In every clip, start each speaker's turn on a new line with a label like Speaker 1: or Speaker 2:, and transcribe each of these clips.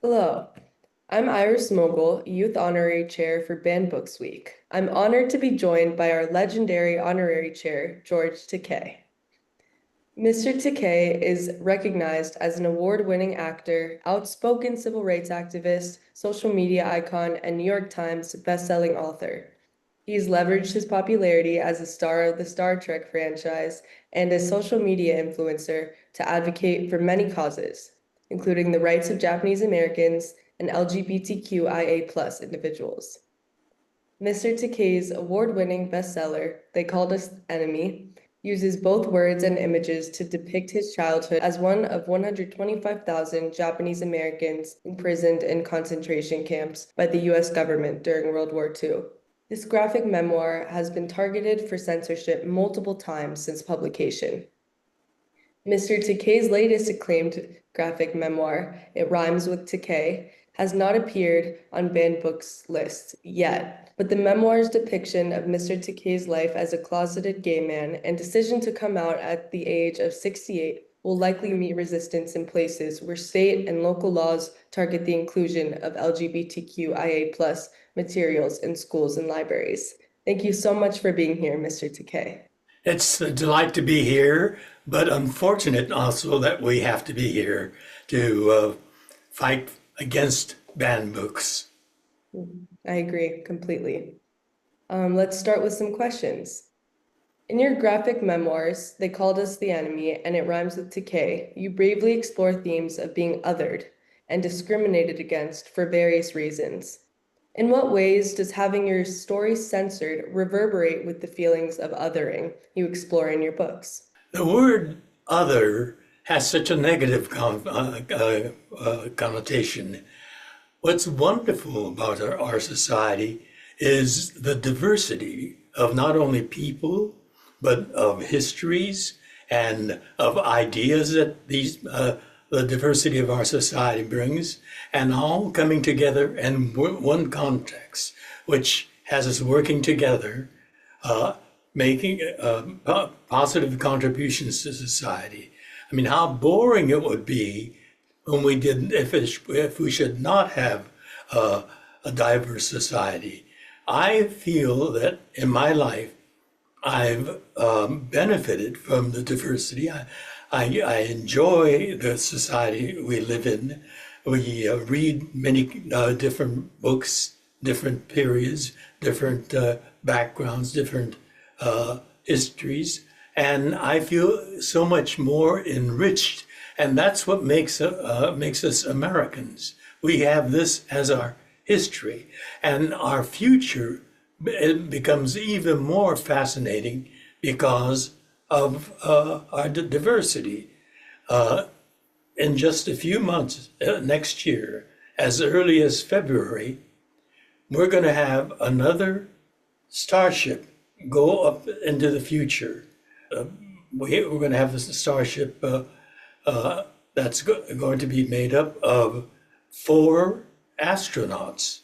Speaker 1: Hello, I'm Iris Mogul, Youth Honorary Chair for Banned Books Week. I'm honored to be joined by our legendary Honorary Chair, George Takei. Mr. Takei is recognized as an award-winning actor, outspoken civil rights activist, social media icon, and New York Times best-selling author. He's leveraged his popularity as a star of the Star Trek franchise and a social media influencer to advocate for many causes, including the rights of Japanese Americans and LGBTQIA+ individuals. Mr. Takei's award-winning bestseller, They Called Us Enemy, uses both words and images to depict his childhood as one of 125,000 Japanese Americans imprisoned in concentration camps by the US government during World War II. This graphic memoir has been targeted for censorship multiple times since publication. Mr. Takei's latest acclaimed graphic memoir, It Rhymes with Takei, has not appeared on banned books list yet, but the memoir's depiction of Mr. Takei's life as a closeted gay man and decision to come out at the age of 68 will likely meet resistance in places where state and local laws target the inclusion of LGBTQIA+ materials in schools and libraries. Thank you so much for being here, Mr. Takei.
Speaker 2: It's a delight to be here, but unfortunate also that we have to be here to fight against banned books.
Speaker 1: I agree completely. Let's start with some questions. In your graphic memoirs, They Called Us the Enemy, and It Rhymes with Takei, you bravely explore themes of being othered and discriminated against for various reasons. In what ways does having your story censored reverberate with the feelings of othering you explore in your books?
Speaker 2: The word other has such a negative connotation. What's wonderful about our society is the diversity of not only people, but of histories and of ideas that the diversity of our society brings, and all coming together in one context, which has us working together, making positive contributions to society. I mean, how boring it would be when we didn't, if we should not have a diverse society. I feel that in my life, I've benefited from the diversity. I enjoy the society we live in. We read many different books, different periods, different backgrounds, different histories, and I feel so much more enriched. And that's what makes us Americans. We have this as our history, and our future it becomes even more fascinating because of our diversity. In just a few months, next year, as early as February, we're going to have another starship go up into the future. We're going to have this starship that's going to be made up of 4 astronauts,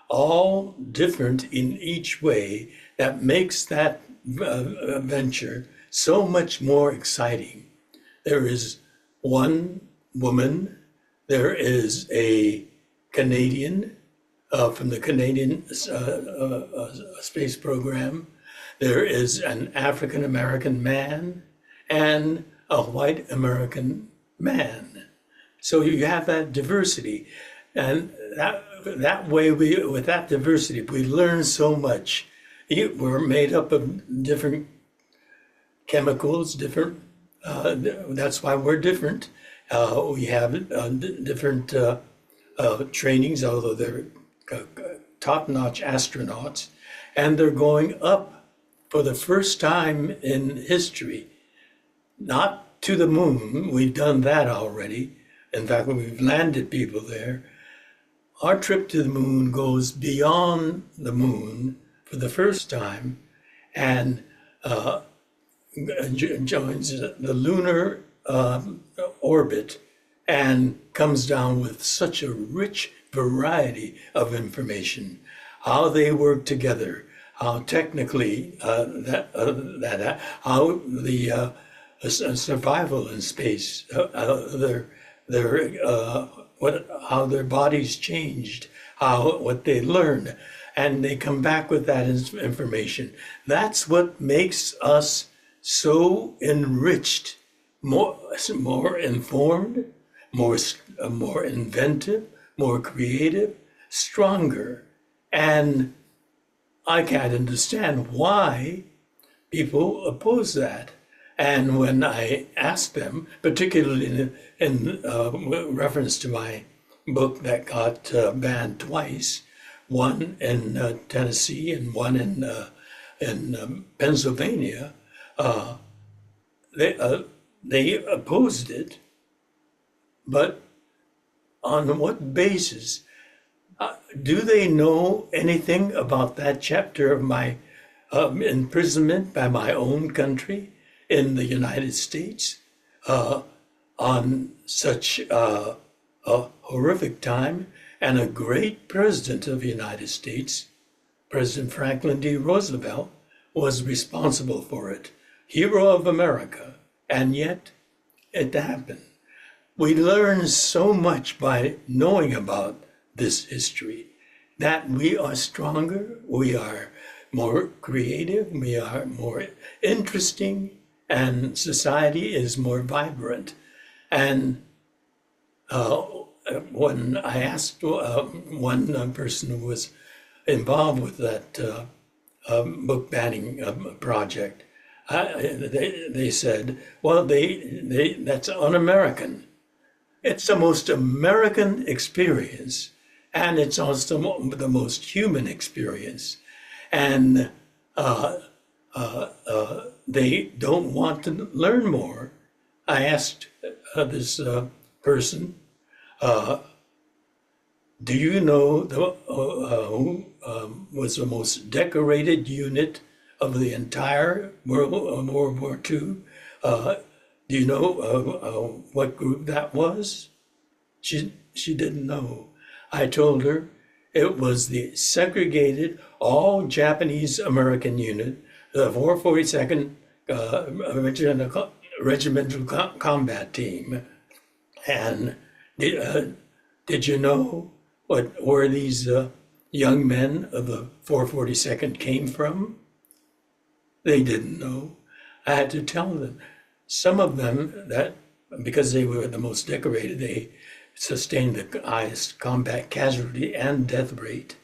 Speaker 2: all different in each way, that makes that venture so much more exciting. There is one woman, there is a Canadian from the Canadian space program, there is an African American man, and a white American man. So you have that diversity, and that way, with that diversity, we learn so much. We're made up of different chemicals, different. That's why we're different. We have different trainings, although they're top-notch astronauts, and they're going up for the first time in history, not to the moon. We've done that already. In fact, we've landed people there. Our trip to the moon goes beyond the moon for the first time and joins the lunar orbit and comes down with such a rich variety of information, how they work together, how technically how the survival in space, their how their bodies changed, what they learned, and they come back with that information. That's what makes us so enriched, more informed, more inventive, more creative, stronger. And I can't understand why people oppose that. And when I asked them, particularly in reference to my book that got banned twice, one in Tennessee and one in Pennsylvania, they opposed it. But on what basis? Do they know anything about that chapter of my imprisonment by my own country in the United States on such a horrific time? And a great president of the United States, President Franklin D. Roosevelt, was responsible for it. Hero of America. And yet it happened. We learn so much by knowing about this history, that we are stronger, we are more creative, we are more interesting, and society is more vibrant. And when I asked one person who was involved with that book banning project, they said, well, that's un-American. It's the most American experience, and it's also the most human experience. And they don't want to learn more. I asked this person, do you know who was the most decorated unit of the entire World War II? Do you know what group that was? She didn't know. I told her it was the segregated all Japanese American unit, the 442nd Regimental Combat Team. And did you know where these young men of the 442nd came from? They didn't know. I had to tell them. Some of them, that because they were the most decorated, they sustained the highest combat casualty and death rate.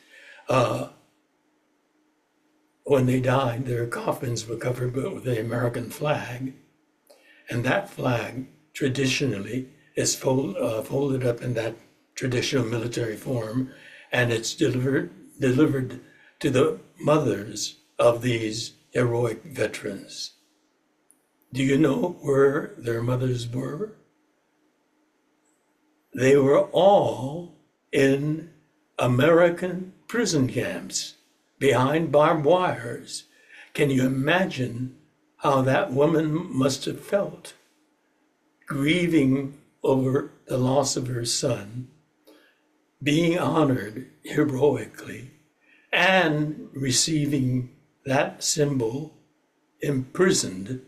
Speaker 2: When they died, their coffins were covered with the American flag, and that flag traditionally is folded up in that traditional military form, and it's delivered to the mothers of these heroic veterans. Do you know where their mothers were? They were all in American prison camps behind barbed wires. Can you imagine how that woman must have felt, grieving over the loss of her son, being honored heroically, and receiving that symbol imprisoned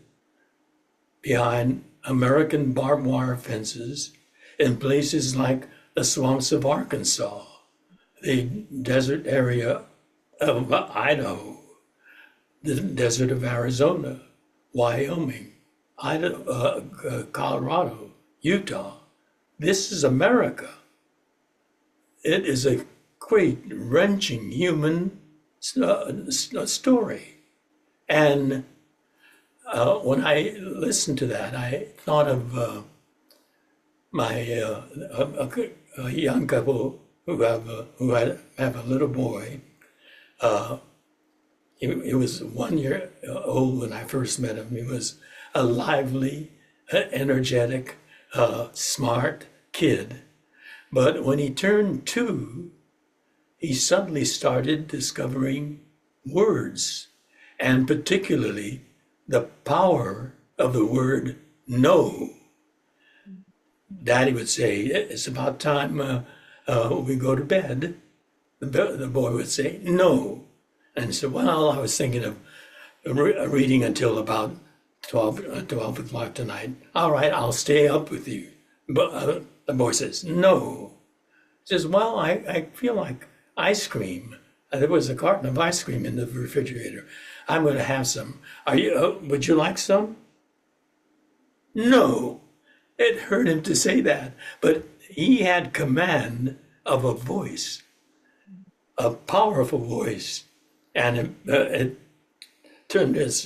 Speaker 2: behind American barbed wire fences in places like the swamps of Arkansas, the desert area of Idaho, the desert of Arizona, Wyoming, Colorado, Utah. This is America. It is a great, wrenching human story. And when I listened to that, I thought of a young couple who have a little boy. He was 1 year old when I first met him. He was a lively, energetic, smart kid. But when he turned 2, he suddenly started discovering words, and particularly the power of the word no. Daddy would say, it's about time we go to bed. The boy would say, no. And so, well, I was thinking of reading until about 12 o'clock tonight. All right, I'll stay up with you. But the boy says, no. Says, well, I feel like ice cream. There was a carton of ice cream in the refrigerator. I'm going to have some. Would you like some? No. It hurt him to say that, but he had command of a voice, a powerful voice, and it turned his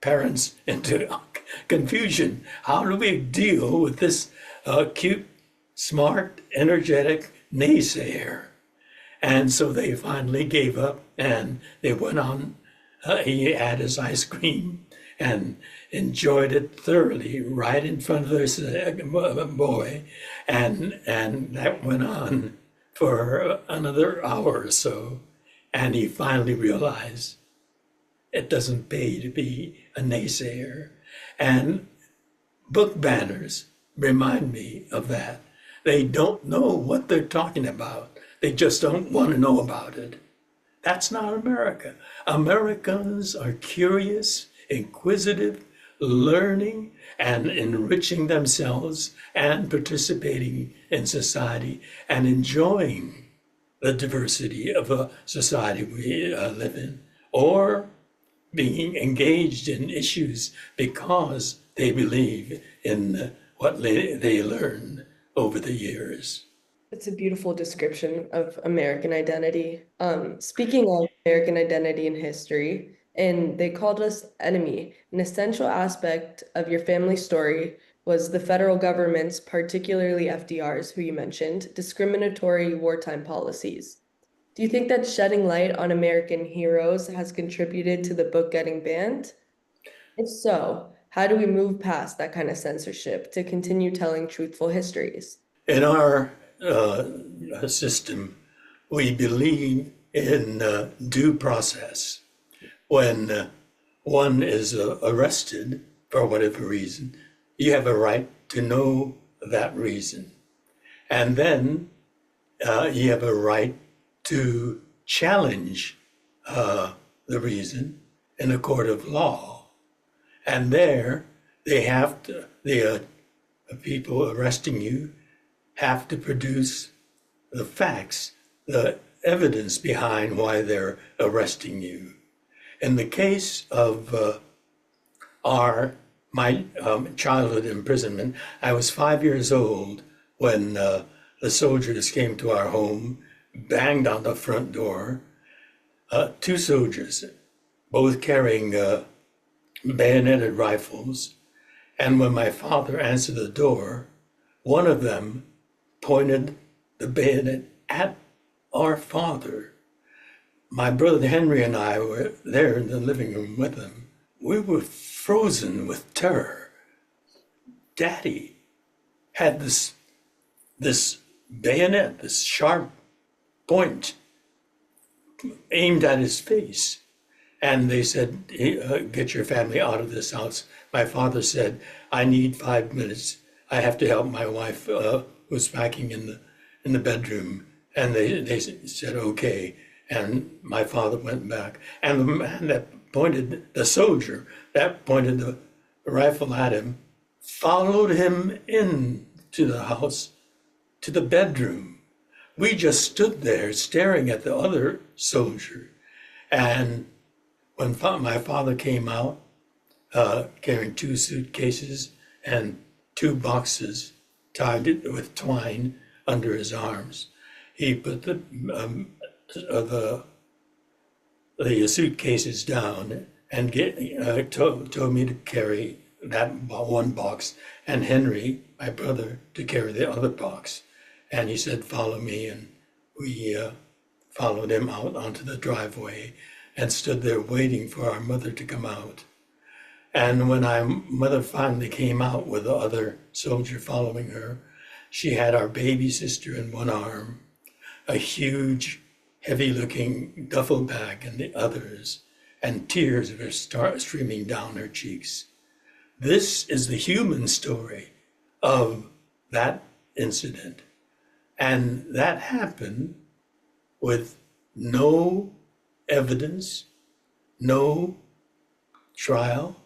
Speaker 2: parents into confusion. How do we deal with this cute, smart, energetic naysayer? And so they finally gave up and they went on. He had his ice cream and enjoyed it thoroughly right in front of this boy. And that went on for another hour or so. And he finally realized it doesn't pay to be a naysayer. And book banners remind me of that. They don't know what they're talking about. They just don't want to know about it. That's not America. Americans are curious, inquisitive, learning and enriching themselves and participating in society and enjoying the diversity of a society we live in, or being engaged in issues because they believe in what they learned over the years.
Speaker 1: It's a beautiful description of American identity. Speaking of American identity and history, and they called us enemy, an essential aspect of your family story was the federal government's, particularly FDR's, who you mentioned, discriminatory wartime policies. Do you think that shedding light on American heroes has contributed to the book getting banned? If so, how do we move past that kind of censorship to continue telling truthful histories?
Speaker 2: In our system, we believe in due process. When one is arrested for whatever reason, you have a right to know that reason. And then you have a right to challenge the reason in a court of law. And there they have to, the people arresting you have to produce the facts, the evidence behind why they're arresting you. In the case of my childhood imprisonment, I was 5 years old when the soldiers came to our home, banged on the front door. Two soldiers, both carrying bayoneted rifles. And when my father answered the door, one of them pointed the bayonet at our father. My brother Henry and I were there in the living room with him. We were frozen with terror. Daddy had this bayonet, this sharp point aimed at his face. And they said, get your family out of this house. My father said, I need 5 minutes. I have to help my wife who's packing in the bedroom. And they said, okay. And my father went back. And the man that pointed, the soldier that pointed the rifle at him, followed him into the house, to the bedroom. We just stood there staring at the other soldier. And when my father came out, carrying 2 suitcases and 2 boxes tied with twine under his arms, he put the suitcases down and told me to carry that one box, and Henry, my brother, to carry the other box. And he said, follow me, and we followed him out onto the driveway and stood there waiting for our mother to come out. And when our mother finally came out with the other soldier following her, she had our baby sister in one arm, a huge, heavy-looking duffel bag in the others, and tears were streaming down her cheeks. This is the human story of that incident. And that happened with no evidence, no trial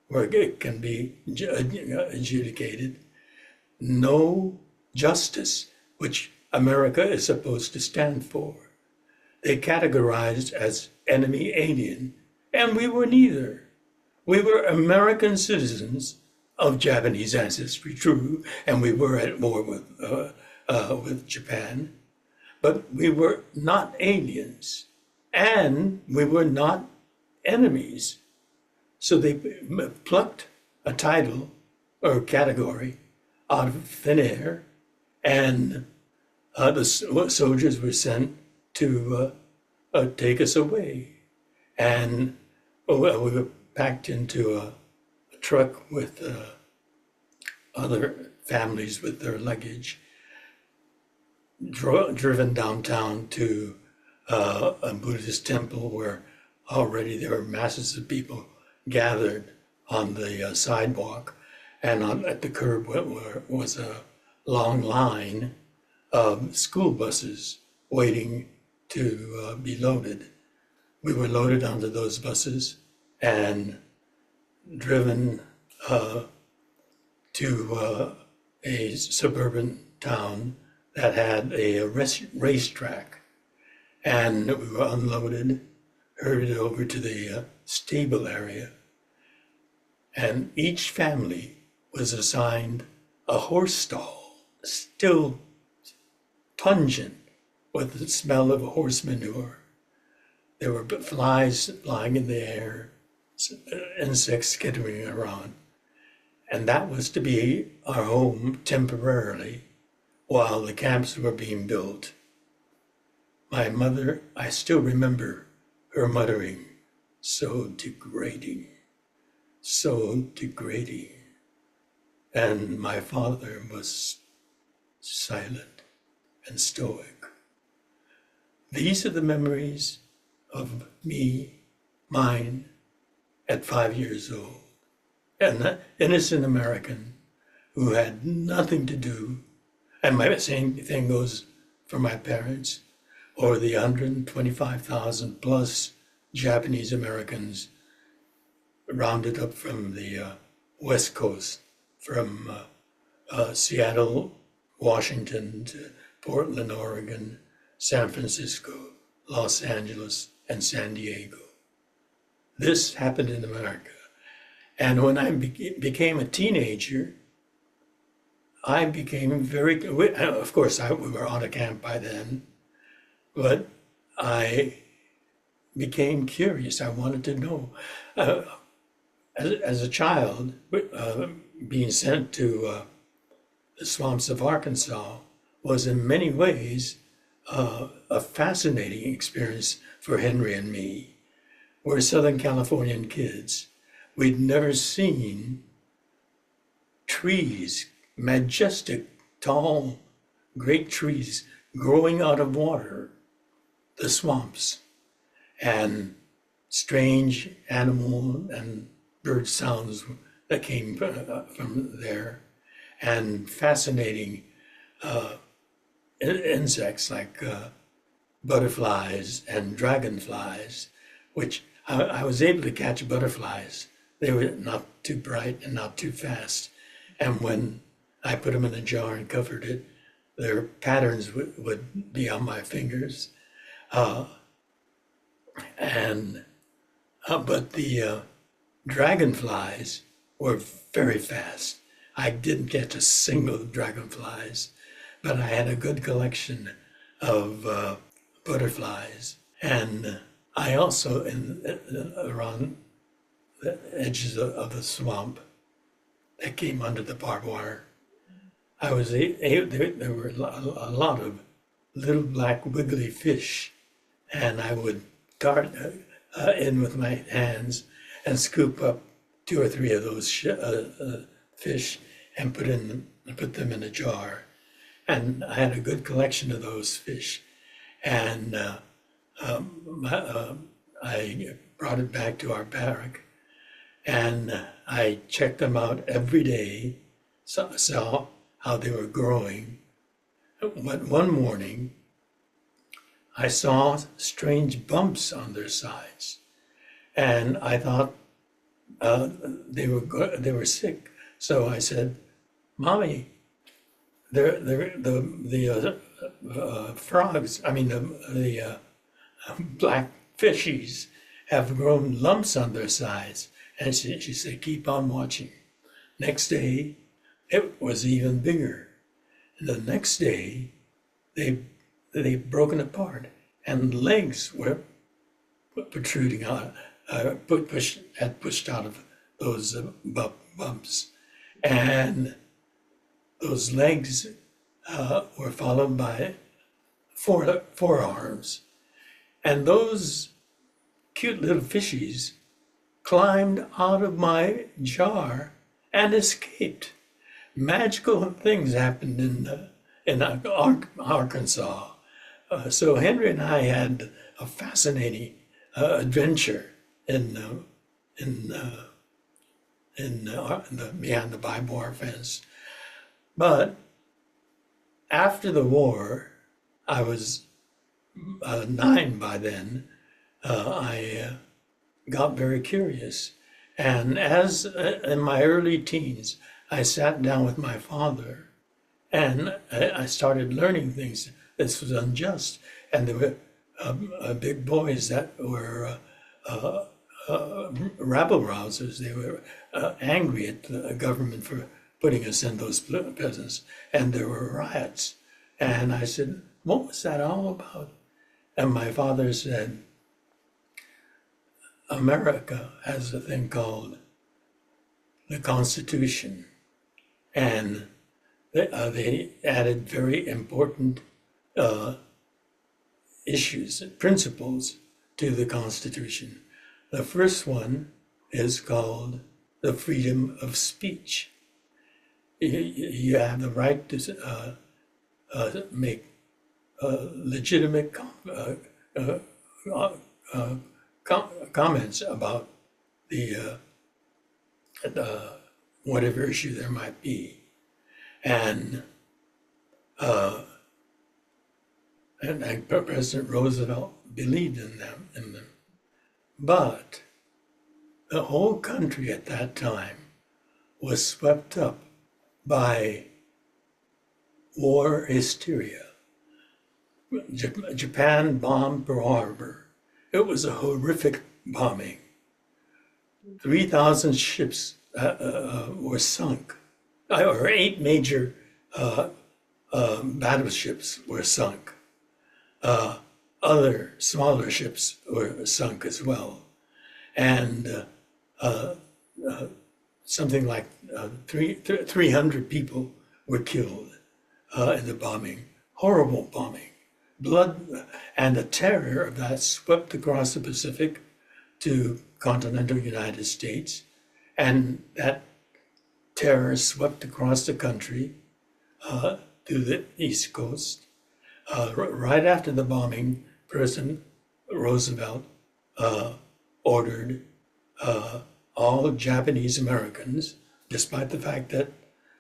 Speaker 2: where it can be adjudicated, no justice, which America is supposed to stand for. They categorized as enemy alien, and we were neither. We were American citizens of Japanese ancestry, true, and we were at war with Japan, but we were not aliens, and we were not enemies. So they plucked a title or category out of thin air, and the soldiers were sent to take us away. And we were packed into a truck with other families with their luggage, driven downtown to a Buddhist temple where already there were masses of people gathered on the sidewalk, and at the curb was a long line of school buses waiting to be loaded. We were loaded onto those buses and driven to a suburban town that had a racetrack, and we were unloaded, herded over to the stable area, and each family was assigned a horse stall, still pungent with the smell of horse manure. There were flies flying in the air, insects skittering around. And that was to be our home temporarily while the camps were being built. My mother, I still remember her muttering, "So degrading, so degrading." And my father was silent and stoic. These are the memories of mine, at 5 years old. An innocent American who had nothing to do, and my same thing goes for my parents, or the 125,000 plus Japanese Americans rounded up from the West Coast, from Seattle, Washington, to Portland, Oregon, San Francisco, Los Angeles, and San Diego. This happened in America. And when I became a teenager, I became of course, we were out of camp by then, but I became curious. I wanted to know. As a child, being sent to the swamps of Arkansas was in many ways a fascinating experience for Henry and me. We're Southern Californian kids. We'd never seen trees, majestic, tall, great trees growing out of water, the swamps, and strange animal and bird sounds that came from there, and fascinating insects like butterflies and dragonflies, which I was able to catch butterflies. They were not too bright and not too fast. And when I put them in a jar and covered it, their patterns would be on my fingers. But the dragonflies were very fast. I didn't catch a single dragonflies, but I had a good collection of butterflies. And I also, around the edges of the swamp that came under the barbed wire, there were a lot of little black wiggly fish, and I would dart in with my hands and scoop up 2 or 3 of those fish and put them in a jar. And I had a good collection of those fish, and I brought it back to our barrack, and I checked them out every day, saw how they were growing. But one morning, I saw strange bumps on their sides, and I thought they were sick. So I said, "Mommy, the frogs, I mean, the black fishies have grown lumps on their sides. And she said, keep on watching. Next day, it was even bigger. And the next day, they've broken apart, and legs were protruding out, pushed out of those bumps. And those legs were followed by forearms. And those cute little fishies climbed out of my jar and escaped. Magical things happened in Arkansas. So Henry and I had a fascinating adventure behind the barbed wire fence. But after the war, I was 9 by then. I got very curious, and as in my early teens, I sat down with my father, and I started learning things. This was unjust, and there were big boys that were rabble rousers. They were angry at the government for putting us in those prisons, and there were riots. And I said, what was that all about? And my father said, America has a thing called the Constitution, and they added very important issues, principles to the Constitution. The first one is called the freedom of speech. You have the right to make legitimate comments about the whatever issue there might be, and President Roosevelt believed in them. But the whole country at that time was swept up by war hysteria. Japan bombed Pearl Harbor. It was a horrific bombing. 3,000 ships were sunk, or 8 major battleships were sunk. Other smaller ships were sunk as well. And something like 300 people were killed in the bombing. Horrible bombing. Blood and the terror of that swept across the Pacific to continental United States, and that terror swept across the country to the East Coast. Right after the bombing, President Roosevelt ordered all Japanese Americans, despite the fact that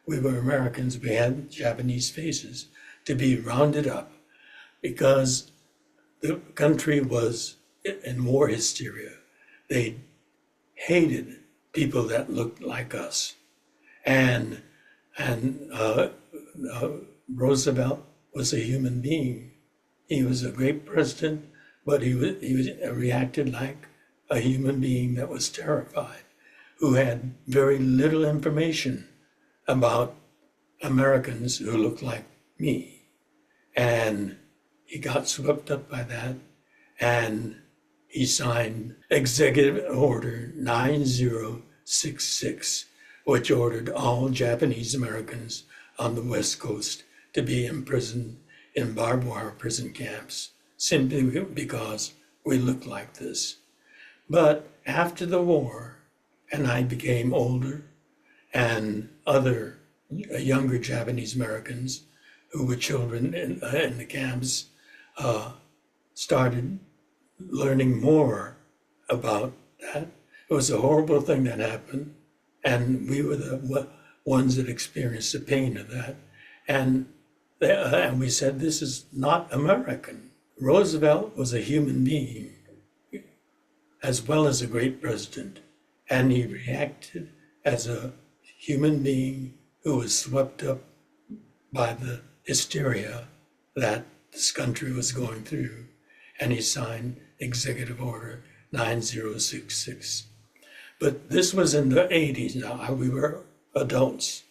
Speaker 2: we were Americans, we had Japanese faces, to be rounded up, because the country was in war hysteria. They hated people that looked like us. And Roosevelt was a human being. He was a great president, but he reacted like a human being that was terrified, who had very little information about Americans who looked like me. And he got swept up by that, and he signed Executive Order 9066, which ordered all Japanese Americans on the West Coast to be imprisoned in barbed wire prison camps, simply because we looked like this. But after the war, and I became older, and other younger Japanese Americans who were children in the camps started learning more about that. It was a horrible thing that happened, and we were the ones that experienced the pain of that. And we said, this is not American. Roosevelt was a human being, as well as a great president, and he reacted as a human being who was swept up by the hysteria that this country was going through, and he signed Executive Order 9066. But this was in the 80s now. We were adults,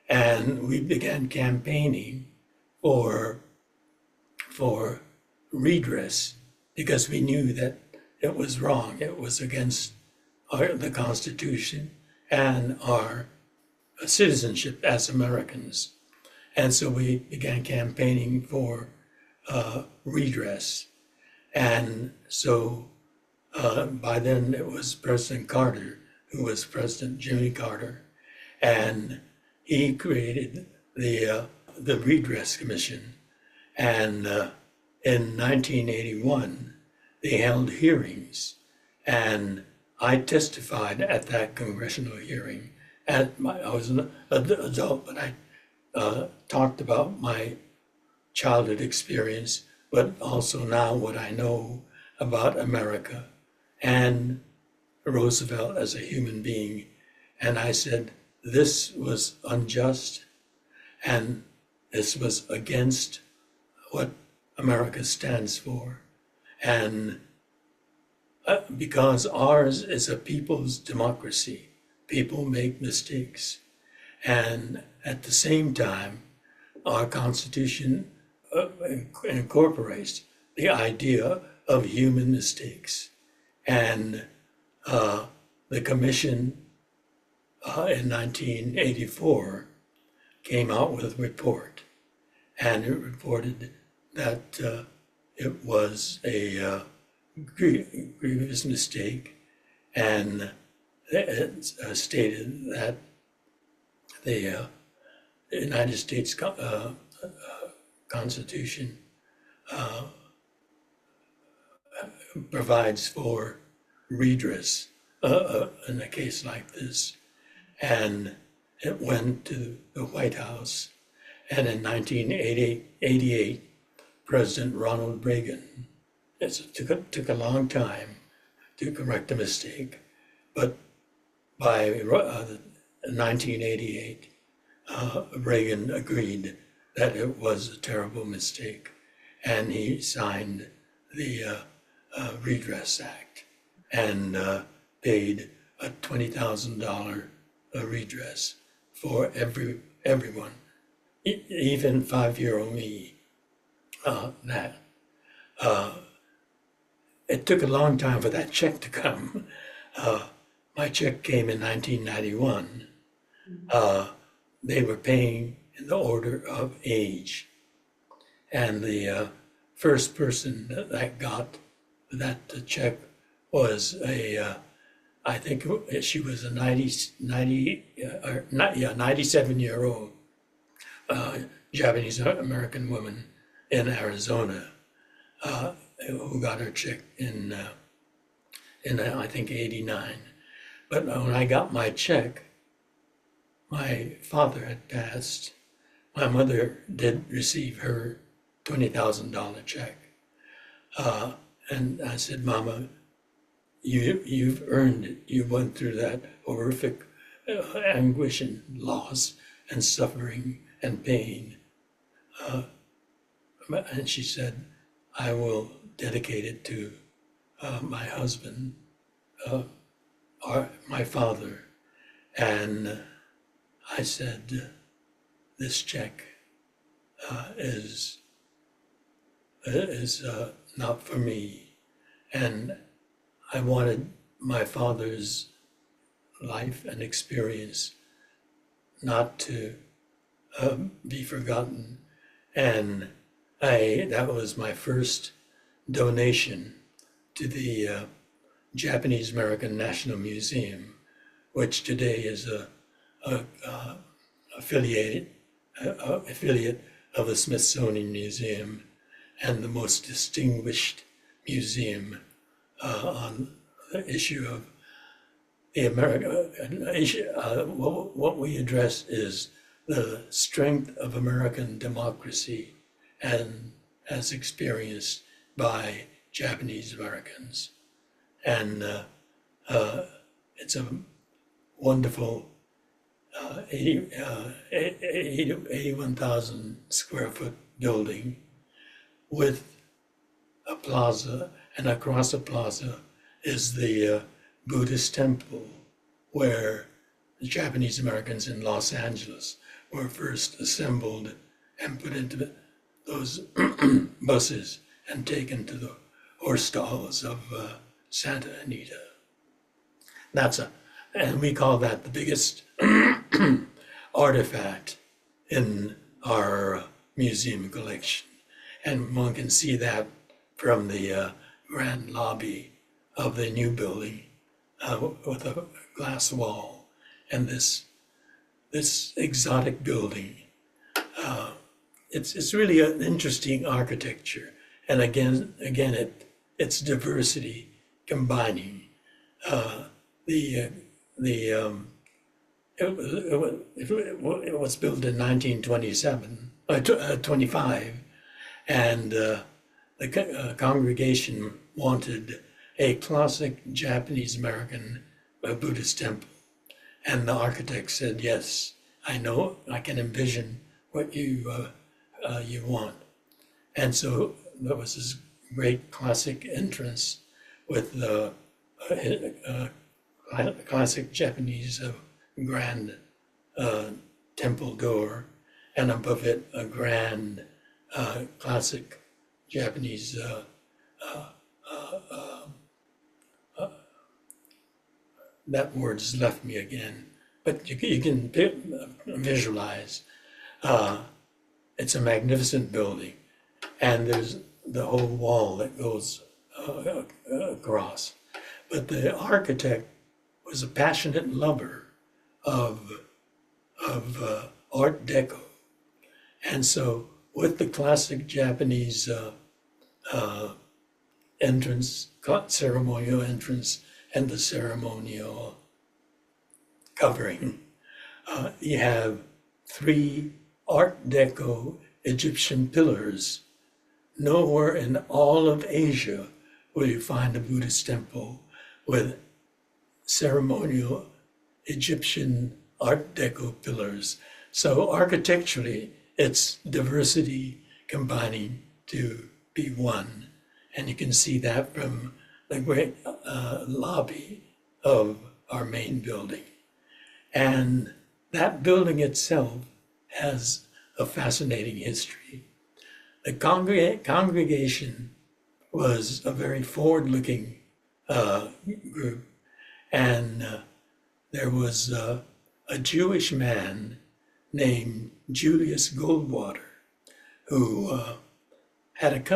Speaker 2: and we began campaigning for redress because we knew that it was wrong. It was against the Constitution and our citizenship as Americans. And so we began campaigning for redress. And so by then it was President Carter, who was President Jimmy Carter, and he created the Redress Commission. And in 1981, they held hearings, and I testified at that congressional hearing. I was an adult, but I talked about my childhood experience, but also now what I know about America and Roosevelt as a human being. And I said, this was unjust, and this was against what America stands for. And because ours is a people's democracy, people make mistakes. And at the same time, our Constitution incorporates the idea of human mistakes. And the Commission in 1984 came out with a report, and it reported that it was a grievous mistake, and it stated that the United States Constitution provides for redress in a case like this. And it went to the White House, and in 1988, President Ronald Reagan, it took a long time to correct the mistake, but by 1988, Reagan agreed that it was a terrible mistake, and he signed the Redress Act and paid a $20,000 redress for everyone, even 5-year-old me. It took a long time for that check to come. My check came in 1991. They were paying in the order of age. And the first person that got that check was I think she was a 97-year-old Japanese American woman in Arizona who got her check in I think 89. But when I got my check, my father had passed. My mother did receive her $20,000 check. And I said, Mama, you've earned it. You went through that horrific anguish and loss and suffering and pain. And she said, I will dedicate it to my husband, or my father. And I said, this check is not for me. And I wanted my father's life and experience not to be forgotten. And that was my first donation to the Japanese American National Museum, which today is a affiliate of the Smithsonian Museum and the most distinguished museum on the issue of the what we address is the strength of American democracy and as experienced by Japanese Americans. And it's a wonderful 81,000 square foot building, with a plaza, and across the plaza is the Buddhist temple where the Japanese Americans in Los Angeles were first assembled and put into those buses and taken to the horse stalls of Santa Anita. And we call that the biggest artifact in our museum collection. And one can see that from the grand lobby of the new building with a glass wall and this exotic building. It's really an interesting architecture, and again it's diversity combining it was built in 1925, and the congregation wanted a classic Japanese American Buddhist temple, and the architect said, "Yes, I know, I can envision what you want." And so there was this great classic entrance with the classic Japanese grand temple door, and above it a grand classic Japanese that word's left me again, but you can visualize. It's a magnificent building, and there's the whole wall that goes across. But the architect was a passionate lover of Art Deco, and so with the classic Japanese entrance, ceremonial entrance, and the ceremonial covering, you have 3 Art Deco Egyptian pillars. Nowhere in all of Asia will you find a Buddhist temple with ceremonial Egyptian Art Deco pillars. So architecturally, it's diversity combining to be one. And you can see that from the great lobby of our main building. And that building itself has a fascinating history. The congregation was a very forward-looking group, and there was a Jewish man named Julius Goldwater who had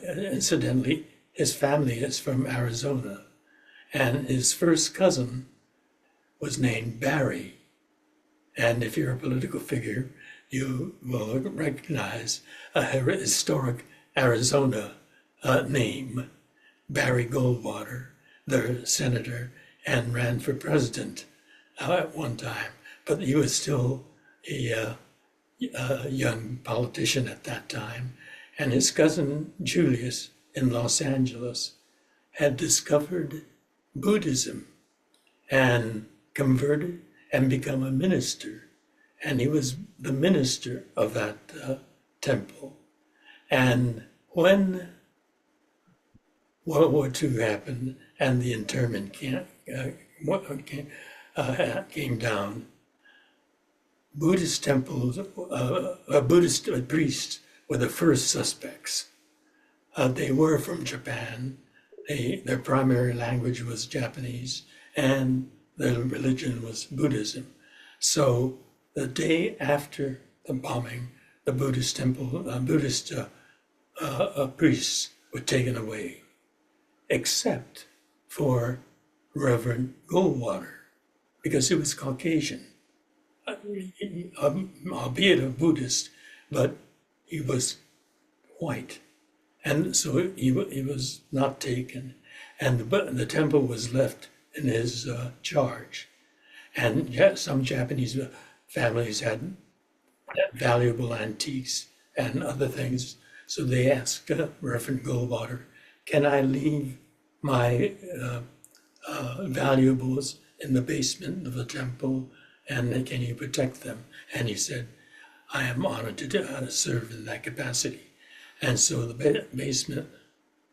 Speaker 2: incidentally, his family is from Arizona, and his first cousin was named Barry. And if you're a political figure, you will recognize a historic Arizona name, Barry Goldwater, the senator, and ran for president at one time. But he was still a young politician at that time. And his cousin Julius in Los Angeles had discovered Buddhism and converted and become a minister. And he was the minister of that temple. And when World War II happened and the internment came down, Buddhist temples, Buddhist priests were the first suspects. They were from Japan. Their primary language was Japanese, and their religion was Buddhism. So the day after the bombing, the Buddhist priests were taken away, except for Reverend Goldwater, because he was Caucasian, albeit a Buddhist, but he was white. And so he was not taken, and the temple was left in his charge. And some Japanese families had valuable antiques and other things, so they asked Reverend Goldwater, "Can I leave my valuables in the basement of the temple, and can you protect them?" And he said, "I am honored to serve in that capacity." And so the basement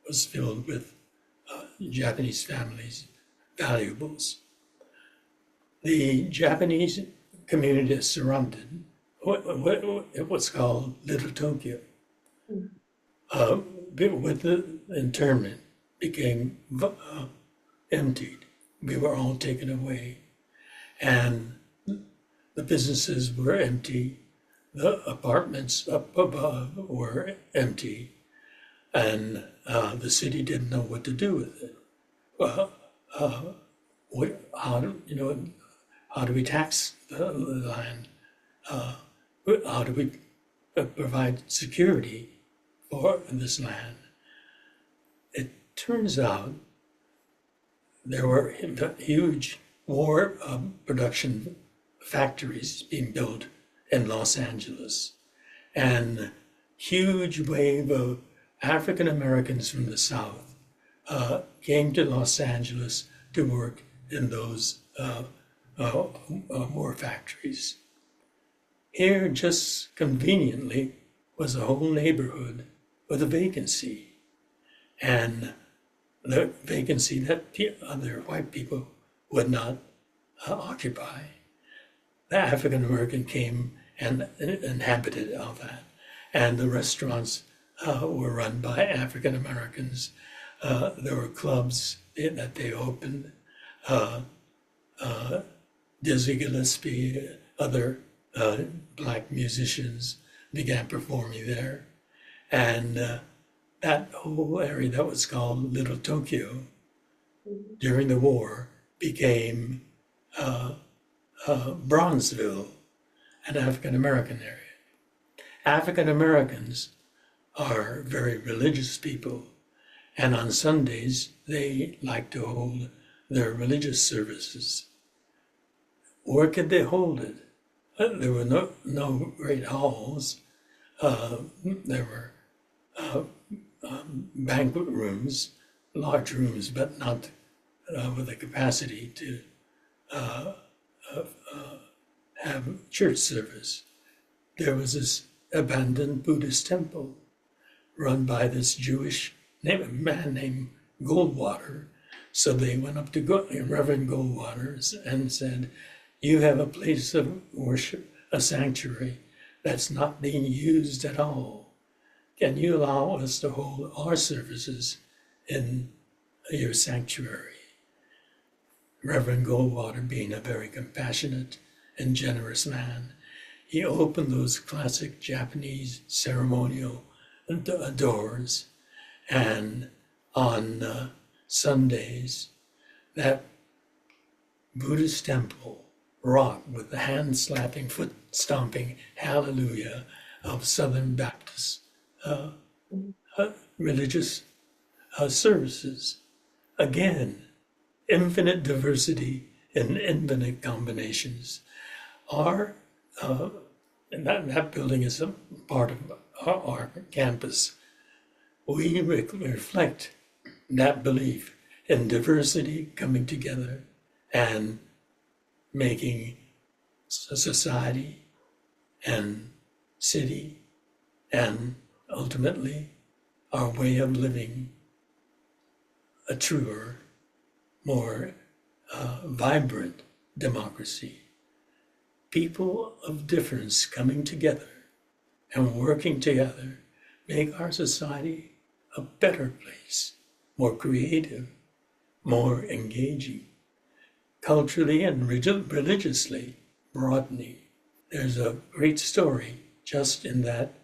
Speaker 2: was filled with Japanese families' valuables. The Japanese community surrounded what was called Little Tokyo. With the internment, became emptied. We were all taken away, and the businesses were empty. The apartments up above were empty, and the city didn't know what to do with it. Uh, how do we tax the land? How do we provide security for this land? It turns out there were huge war production factories being built in Los Angeles, and huge wave of African Americans from the South came to Los Angeles to work in those war factories. Here, just conveniently, was a whole neighborhood with a vacancy, and the vacancy that other white people would not occupy. The African American came and inhabited all that, and the restaurants were run by African Americans. There were clubs that they opened. Dizzy Gillespie, other black musicians began performing there. And that whole area that was called Little Tokyo during the war became Bronzeville, an African American area. African Americans are very religious people, and on Sundays they like to hold their religious services. Where could they hold it? There were no great halls. There were banquet rooms, large rooms, but not with the capacity to have church service. There was this abandoned Buddhist temple run by this Jewish man named Goldwater. So they went up to Reverend Goldwater and said, "You have a place of worship, a sanctuary that's not being used at all. Can you allow us to hold our services in your sanctuary?" Reverend Goldwater, being a very compassionate and generous man, he opened those classic Japanese ceremonial doors, and on Sundays, that Buddhist temple rocked with the hand-slapping, foot-stomping hallelujah of Southern Baptist religious services. Again, infinite diversity and infinite combinations. And that building is a part of our campus. We reflect that belief in diversity coming together and making society and city and ultimately our way of living a truer, more vibrant democracy. People of difference coming together and working together make our society a better place, more creative, more engaging, culturally and religiously broadening. There's a great story just in that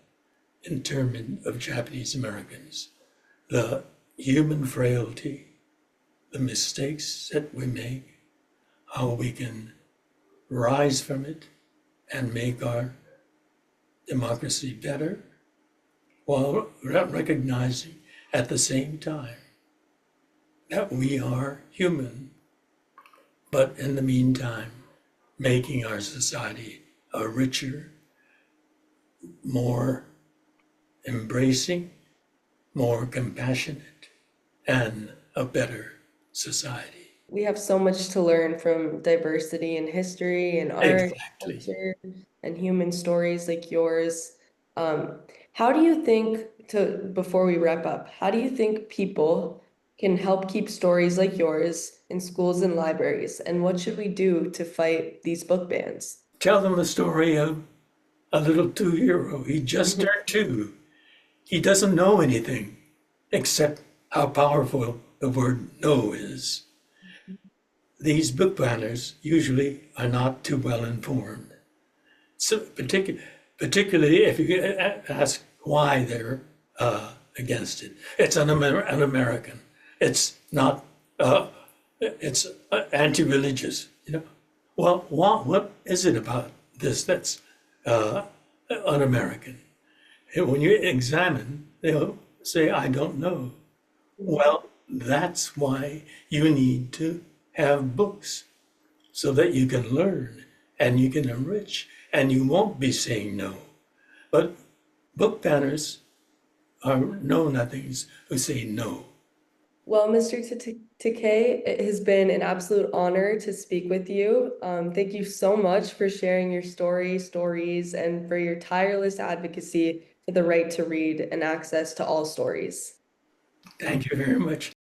Speaker 2: internment of Japanese Americans, the human frailty, the mistakes that we make, how we can rise from it and make our democracy better, while recognizing at the same time that we are human, but in the meantime, making our society a richer, more embracing, more compassionate, and a better society.
Speaker 1: We have so much to learn from diversity in history and art,
Speaker 2: Exactly.
Speaker 1: culture, and human stories like yours. How do you think before we wrap up, how do you think people can help keep stories like yours in schools and libraries? And what should we do to fight these book bans?
Speaker 2: Tell them the story of a little 2 year old. He just turned 2. He doesn't know anything except how powerful the word no is. These book banners usually are not too well informed. So particularly if you ask why they're against it. It's an American. It's not. It's anti-religious. Well, what is it about this that's un-American? And when you examine, they'll say, "I don't know." Well, that's why you need to have books so that you can learn and you can enrich and you won't be saying no. But book banners are know-nothings who say no.
Speaker 1: Well, Mr. Takei, it has been an absolute honor to speak with you. Thank you so much for sharing your stories, and for your tireless advocacy for the right to read and access to all stories.
Speaker 2: Thank you very much.